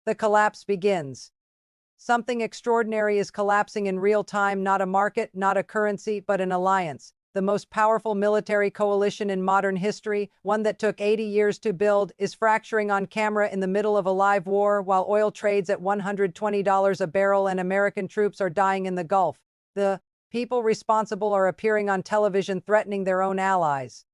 the collapse begins. Something extraordinary is collapsing in real time, not a market, not a currency, but an alliance. The most powerful military coalition in modern history, one that took 80 years to build, is fracturing on camera in the middle of a live war while oil trades at $120 a barrel and American troops are dying in the Gulf. The people responsible are appearing on television threatening their own allies.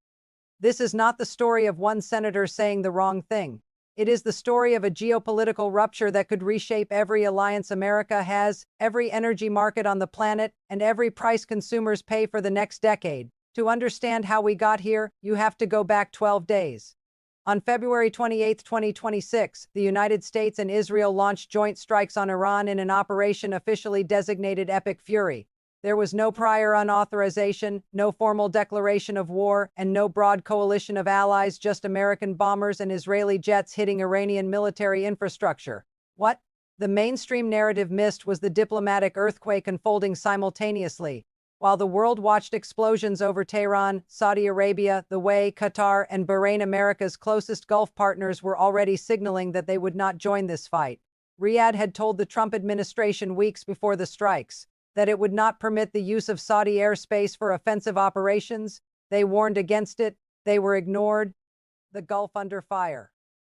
This is not the story of one senator saying the wrong thing. It is the story of a geopolitical rupture that could reshape every alliance America has, every energy market on the planet, and every price consumers pay for the next decade. To understand how we got here, you have to go back 12 days. On February 28, 2026, the United States and Israel launched joint strikes on Iran in an operation officially designated Epic Fury. There was no prior unauthorization, no formal declaration of war, and no broad coalition of allies, just American bombers and Israeli jets hitting Iranian military infrastructure. What the mainstream narrative missed was the diplomatic earthquake unfolding simultaneously. While the world watched explosions over Tehran, Saudi Arabia, the UAE, Qatar, and Bahrain, America's closest Gulf partners were already signaling that they would not join this fight. Riyadh had told the Trump administration weeks before the strikes that it would not permit the use of Saudi airspace for offensive operations. They warned against it. They were ignored. The Gulf under fire.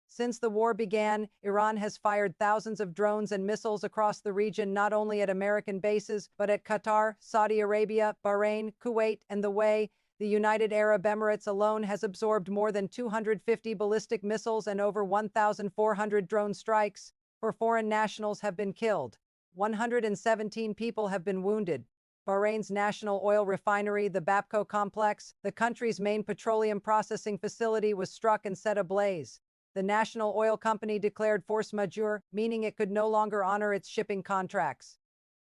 Since the war began, Iran has fired thousands of drones and missiles across the region, not only at American bases, but at Qatar, Saudi Arabia, Bahrain, Kuwait, and the UAE. The United Arab Emirates alone has absorbed more than 250 ballistic missiles and over 1,400 drone strikes. Foreign nationals have been killed. 117 people have been wounded. Bahrain's national oil refinery, the Bapco complex, the country's main petroleum processing facility, was struck and set ablaze. The national oil company declared force majeure, meaning it could no longer honor its shipping contracts.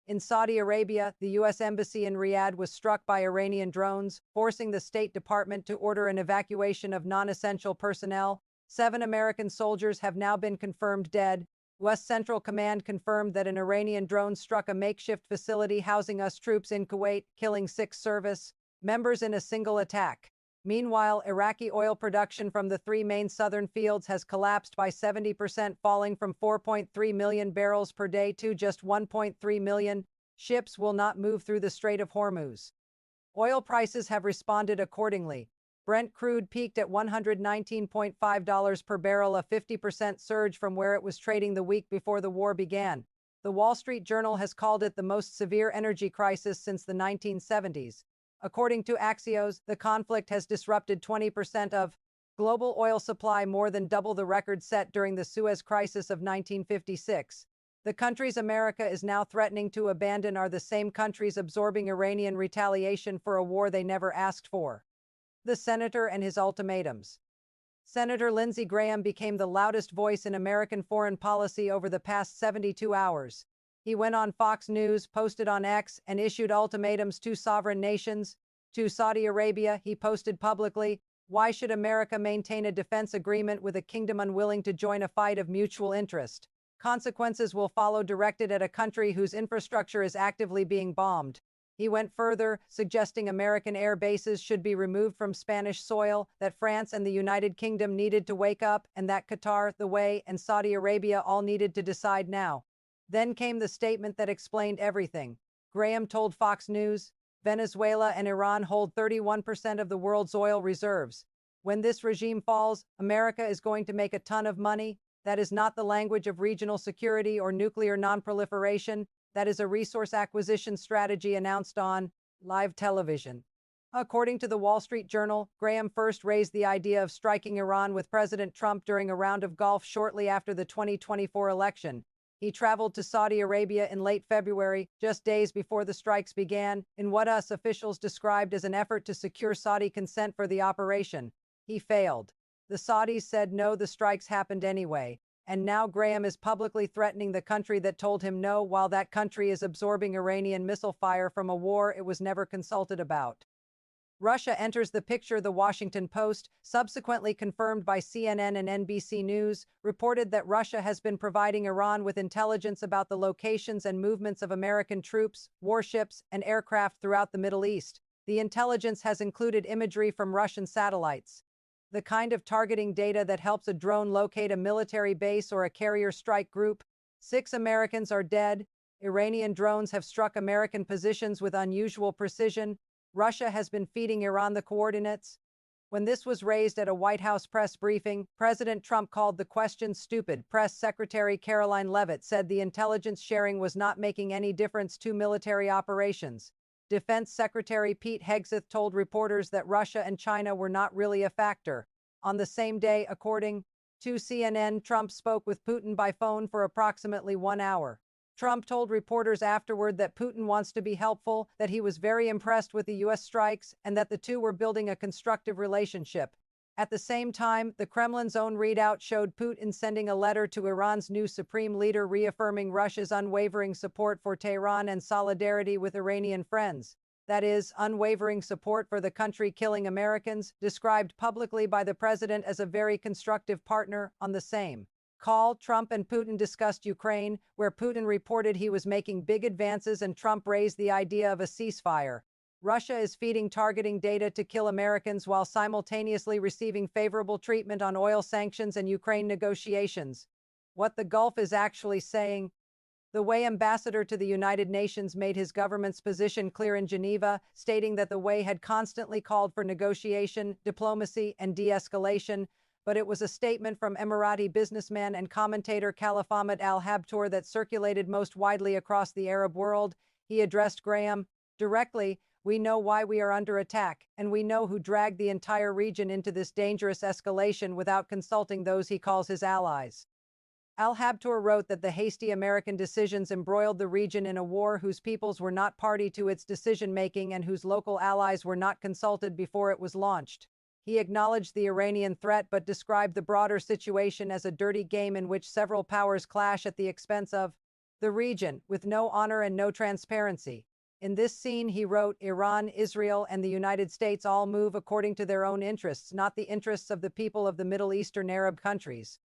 In Saudi Arabia, the U.S. Embassy in Riyadh was struck by Iranian drones, forcing the State Department to order an evacuation of non-essential personnel. 7 American soldiers have now been confirmed dead. U.S. Central Command confirmed that an Iranian drone struck a makeshift facility housing US troops in Kuwait, killing 6 service members in a single attack. Meanwhile, Iraqi oil production from the 3 main southern fields has collapsed by 70%, falling from 4.3 million barrels per day to just 1.3 million. Ships will not move through the Strait of Hormuz. Oil prices have responded accordingly. Brent crude peaked at $119.5 per barrel, a 50% surge from where it was trading the week before the war began. The Wall Street Journal has called it the most severe energy crisis since the 1970s. According to Axios, the conflict has disrupted 20% of global oil supply, more than double the record set during the Suez Crisis of 1956. The countries America is now threatening to abandon are the same countries absorbing Iranian retaliation for a war they never asked for. The senator and his ultimatums. Senator Lindsey Graham became the loudest voice in American foreign policy over the past 72 hours. He went on Fox News, posted on X, and issued ultimatums to sovereign nations. To Saudi Arabia, he posted publicly, "Why should America maintain a defense agreement with a kingdom unwilling to join a fight of mutual interest? Consequences will follow," directed at a country whose infrastructure is actively being bombed. He went further, suggesting American air bases should be removed from Spanish soil, that France and the United Kingdom needed to wake up, and that Qatar, the UAE, and Saudi Arabia all needed to decide now. Then came the statement that explained everything. Graham told Fox News, "Venezuela and Iran hold 31% of the world's oil reserves. When this regime falls, America is going to make a ton of money. That is not the language of regional security or nuclear nonproliferation. That is a resource acquisition strategy announced on live television." According to the Wall Street Journal, Graham first raised the idea of striking Iran with President Trump during a round of golf shortly after the 2024 election. He traveled to Saudi Arabia in late February, just days before the strikes began, in what US officials described as an effort to secure Saudi consent for the operation. He failed. The Saudis said no, the strikes happened anyway. And now Graham is publicly threatening the country that told him no, while that country is absorbing Iranian missile fire from a war it was never consulted about. Russia enters the picture. The Washington Post, subsequently confirmed by CNN and NBC News, reported that Russia has been providing Iran with intelligence about the locations and movements of American troops, warships, and aircraft throughout the Middle East. The intelligence has included imagery from Russian satellites. The kind of targeting data that helps a drone locate a military base or a carrier strike group. 6 Americans are dead. Iranian drones have struck American positions with unusual precision. Russia has been feeding Iran the coordinates. When this was raised at a White House press briefing, President Trump called the question stupid. Press Secretary Caroline Leavitt said the intelligence sharing was not making any difference to military operations. Defense Secretary Pete Hegseth told reporters that Russia and China were not really a factor. On the same day, according to CNN, Trump spoke with Putin by phone for approximately 1 hour. Trump told reporters afterward that Putin wants to be helpful, that he was very impressed with the U.S. strikes, and that the two were building a constructive relationship. At the same time, the Kremlin's own readout showed Putin sending a letter to Iran's new supreme leader reaffirming Russia's unwavering support for Tehran and solidarity with Iranian friends. That is, unwavering support for the country killing Americans, described publicly by the president as a very constructive partner. On the same call, Trump and Putin discussed Ukraine, where Putin reported he was making big advances and Trump raised the idea of a ceasefire. Russia is feeding targeting data to kill Americans while simultaneously receiving favorable treatment on oil sanctions and Ukraine negotiations. What the Gulf is actually saying. The Way ambassador to the United Nations made his government's position clear in Geneva, stating that the Way had constantly called for negotiation, diplomacy, and de-escalation, but it was a statement from Emirati businessman and commentator Khalif Ahmed al-Habtour that circulated most widely across the Arab world. He addressed Graham directly. We know why we are under attack, and we know who dragged the entire region into this dangerous escalation without consulting those he calls his allies. Al-Habtour wrote that the hasty American decisions embroiled the region in a war whose peoples were not party to its decision-making and whose local allies were not consulted before it was launched. He acknowledged the Iranian threat but described the broader situation as a dirty game in which several powers clash at the expense of the region, with no honor and no transparency. In this scene, he wrote, Iran, Israel, and the United States all move according to their own interests, not the interests of the people of the Middle Eastern Arab countries.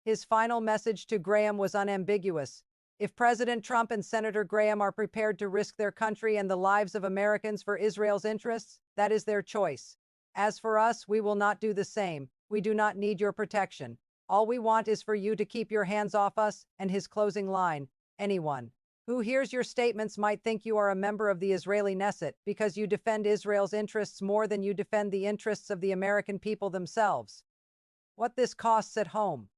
His final message to Graham was unambiguous. If President Trump and Senator Graham are prepared to risk their country and the lives of Americans for Israel's interests, that is their choice. As for us, we will not do the same. We do not need your protection. All we want is for you to keep your hands off us. And his closing line, anyone who hears your statements might think you are a member of the Israeli Knesset because you defend Israel's interests more than you defend the interests of the American people themselves. What this costs at home.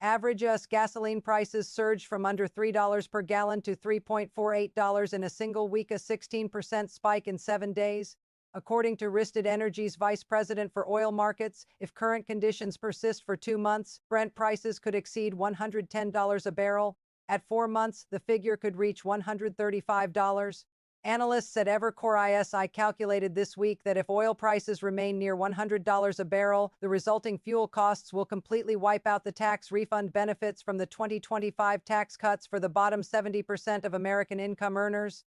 Average U.S. gasoline prices surged from under $3 per gallon to $3.48 in a single week, a 16% spike in 7 days. According to Rystad Energy's vice president for oil markets, if current conditions persist for 2 months, Brent prices could exceed $110 a barrel. At 4 months, the figure could reach $135. Analysts at Evercore ISI calculated this week that if oil prices remain near $100 a barrel, the resulting fuel costs will completely wipe out the tax refund benefits from the 2025 tax cuts for the bottom 70% of American income earners.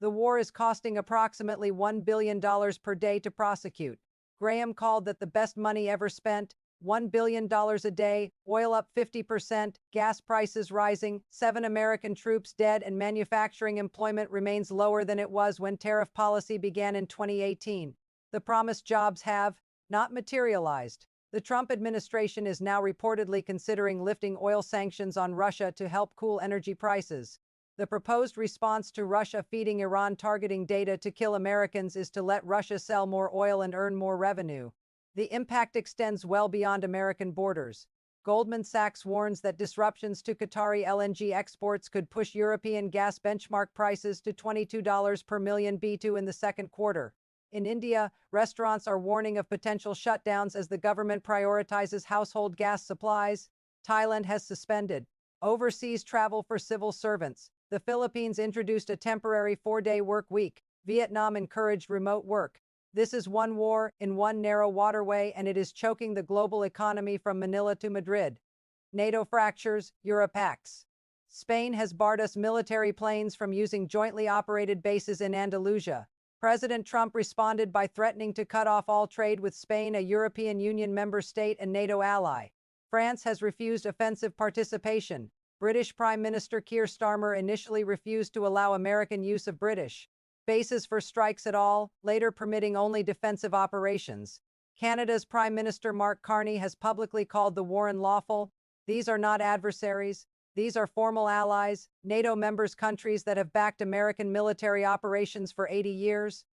The war is costing approximately $1 billion per day to prosecute. Graham called that the best money ever spent. $1 billion a day, oil up 50%, gas prices rising, 7 American troops dead, and manufacturing employment remains lower than it was when tariff policy began in 2018. The promised jobs have not materialized. The Trump administration is now reportedly considering lifting oil sanctions on Russia to help cool energy prices. The proposed response to Russia feeding Iran targeting data to kill Americans is to let Russia sell more oil and earn more revenue. The impact extends well beyond American borders. Goldman Sachs warns that disruptions to Qatari LNG exports could push European gas benchmark prices to $22 per million BTU in the second quarter. In India, restaurants are warning of potential shutdowns as the government prioritizes household gas supplies. Thailand has suspended overseas travel for civil servants. The Philippines introduced a temporary 4-day work week. Vietnam encouraged remote work. This is one war in one narrow waterway, and it is choking the global economy from Manila to Madrid. NATO fractures, Europe hacks. Spain has barred us military planes from using jointly operated bases in Andalusia. President Trump responded by threatening to cut off all trade with Spain, a European Union member state and NATO ally. France has refused offensive participation. British Prime Minister Keir Starmer initially refused to allow American use of British bases for strikes at all, later permitting only defensive operations. Canada's Prime Minister Mark Carney has publicly called the war unlawful. These are not adversaries. These are formal allies, NATO members countries that have backed American military operations for 80 years.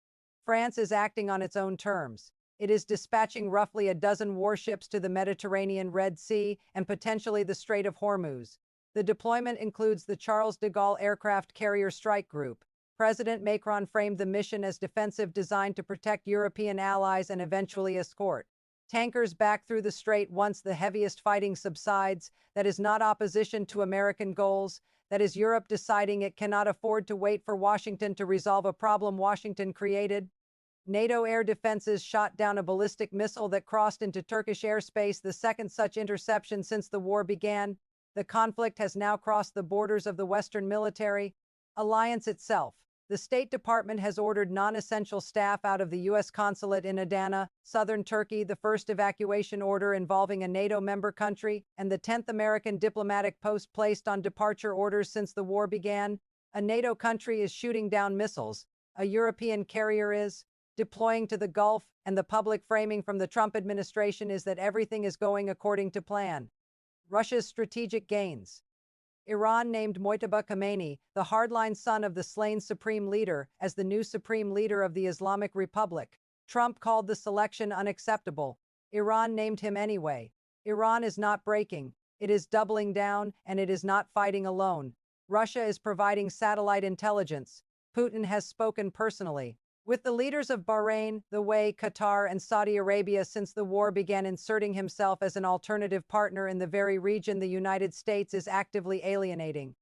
France is acting on its own terms. It is dispatching roughly a dozen warships to the Mediterranean Red Sea and potentially the Strait of Hormuz. The deployment includes the Charles de Gaulle Aircraft Carrier Strike Group. President Macron framed the mission as defensive, designed to protect European allies and eventually escort tankers back through the strait once the heaviest fighting subsides. That is not opposition to American goals. That is Europe deciding it cannot afford to wait for Washington to resolve a problem Washington created. NATO air defenses shot down a ballistic missile that crossed into Turkish airspace, the second such interception since the war began. The conflict has now crossed the borders of the Western military alliance itself. The State Department has ordered non-essential staff out of the U.S. consulate in Adana, southern Turkey, the first evacuation order involving a NATO member country, and the 10th American diplomatic post placed on departure orders since the war began. A NATO country is shooting down missiles. A European carrier is deploying to the Gulf, and the public framing from the Trump administration is that everything is going according to plan. Russia's strategic gains. Iran named Mojtaba Khamenei, the hardline son of the slain supreme leader, as the new supreme leader of the Islamic Republic. Trump called the selection unacceptable. Iran named him anyway. Iran is not breaking. It is doubling down, and it is not fighting alone. Russia is providing satellite intelligence. Putin has spoken personally with the leaders of Bahrain, the UAE, Qatar, and Saudi Arabia since the war began, inserting himself as an alternative partner in the very region the United States is actively alienating.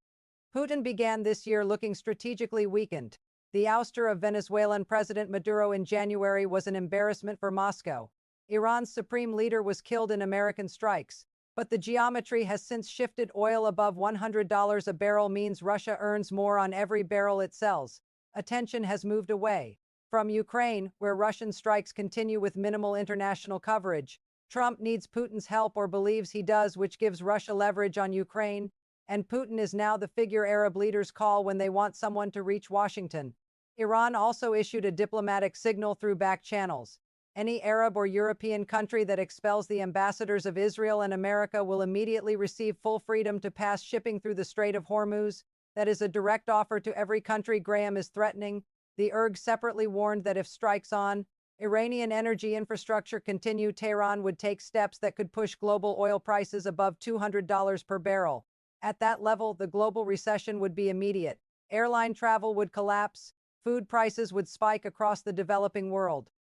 Putin began this year looking strategically weakened. The ouster of Venezuelan President Maduro in January was an embarrassment for Moscow. Iran's supreme leader was killed in American strikes. But the geometry has since shifted. Oil above $100 a barrel means Russia earns more on every barrel it sells. Attention has moved away from Ukraine, where Russian strikes continue with minimal international coverage. Trump needs Putin's help, or believes he does, which gives Russia leverage on Ukraine. And Putin is now the figure Arab leaders call when they want someone to reach Washington. Iran also issued a diplomatic signal through back channels. Any Arab or European country that expels the ambassadors of Israel and America will immediately receive full freedom to pass shipping through the Strait of Hormuz. That is a direct offer to every country Graham is threatening. The ERG separately warned that if strikes on Iranian energy infrastructure continue, Tehran would take steps that could push global oil prices above $200 per barrel. At that level, the global recession would be immediate. Airline travel would collapse. Food prices would spike across the developing world.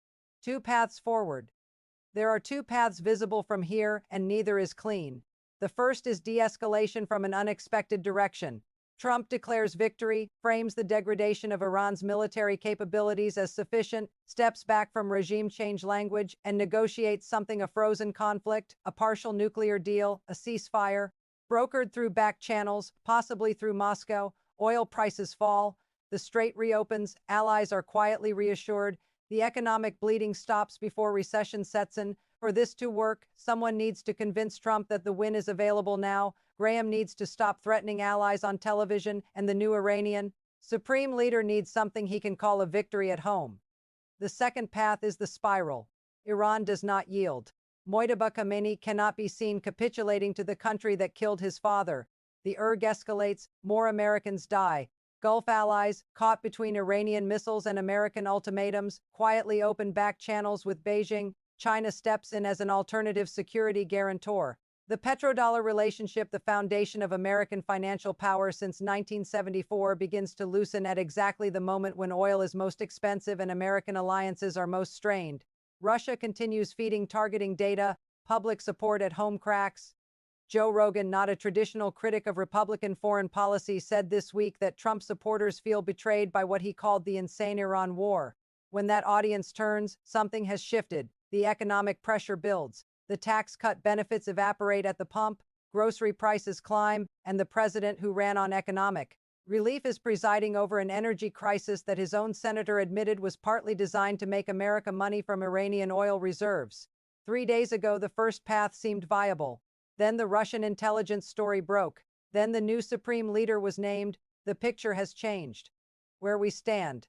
Two paths forward. There are two paths visible from here, and neither is clean. The first is de-escalation from an unexpected direction. Trump declares victory, frames the degradation of Iran's military capabilities as sufficient, steps back from regime change language, and negotiates something: a frozen conflict, a partial nuclear deal, a ceasefire. Brokered through back channels, possibly through Moscow, oil prices fall, the strait reopens, allies are quietly reassured, the economic bleeding stops before recession sets in. For this to work, someone needs to convince Trump that the win is available now. Graham needs to stop threatening allies on television, and the new Iranian supreme leader needs something he can call a victory at home. The second path is the spiral. Iran does not yield. Mojtaba Khamenei cannot be seen capitulating to the country that killed his father. The ERG escalates, more Americans die. Gulf allies, caught between Iranian missiles and American ultimatums, quietly open back channels with Beijing. China steps in as an alternative security guarantor. The petrodollar relationship, the foundation of American financial power since 1974, begins to loosen at exactly the moment when oil is most expensive and American alliances are most strained. Russia continues feeding targeting data, public support at home cracks. Joe Rogan, not a traditional critic of Republican foreign policy, said this week that Trump supporters feel betrayed by what he called the insane Iran war. When that audience turns, something has shifted. The economic pressure builds. The tax cut benefits evaporate at the pump, grocery prices climb, and the president who ran on economic relief is presiding over an energy crisis that his own senator admitted was partly designed to make America money from Iranian oil reserves. 3 days ago, the first path seemed viable. Then the Russian intelligence story broke. Then the new supreme leader was named. The picture has changed. Where we stand.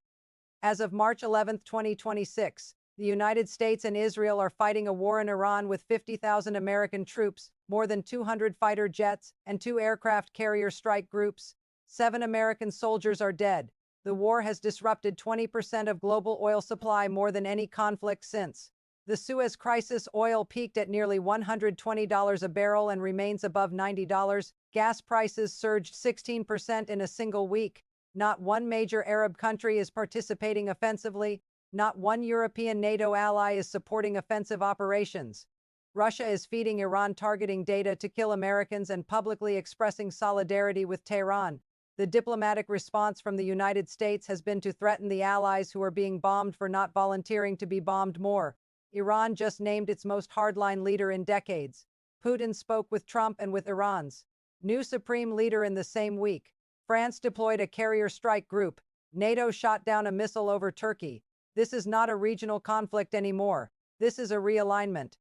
As of March 11, 2026, The United States and Israel are fighting a war in Iran with 50,000 American troops, more than 200 fighter jets, and 2 aircraft carrier strike groups. 7 American soldiers are dead. The war has disrupted 20% of global oil supply, more than any conflict since the Suez Crisis. Oil peaked at nearly $120 a barrel and remains above $90. Gas prices surged 16% in a single week. Not one major Arab country is participating offensively. Not one European NATO ally is supporting offensive operations. Russia is feeding Iran targeting data to kill Americans and publicly expressing solidarity with Tehran. The diplomatic response from the United States has been to threaten the allies who are being bombed for not volunteering to be bombed more. Iran just named its most hardline leader in decades. Putin spoke with Trump and with Iran's new supreme leader in the same week. France deployed a carrier strike group. NATO shot down a missile over Turkey. This is not a regional conflict anymore. This is a realignment.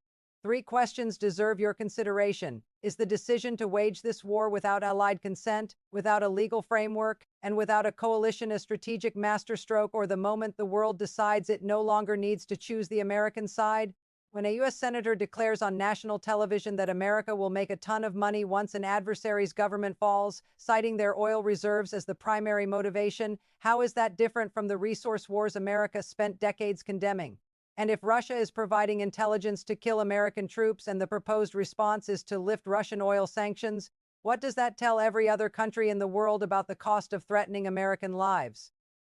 3 questions deserve your consideration. Is the decision to wage this war without allied consent, without a legal framework, and without a coalition a strategic masterstroke, or the moment the world decides it no longer needs to choose the American side? When a U.S. Senator declares on national television that America will make a ton of money once an adversary's government falls, citing their oil reserves as the primary motivation, how is that different from the resource wars America spent decades condemning? And if Russia is providing intelligence to kill American troops and the proposed response is to lift Russian oil sanctions, what does that tell every other country in the world about the cost of threatening American lives?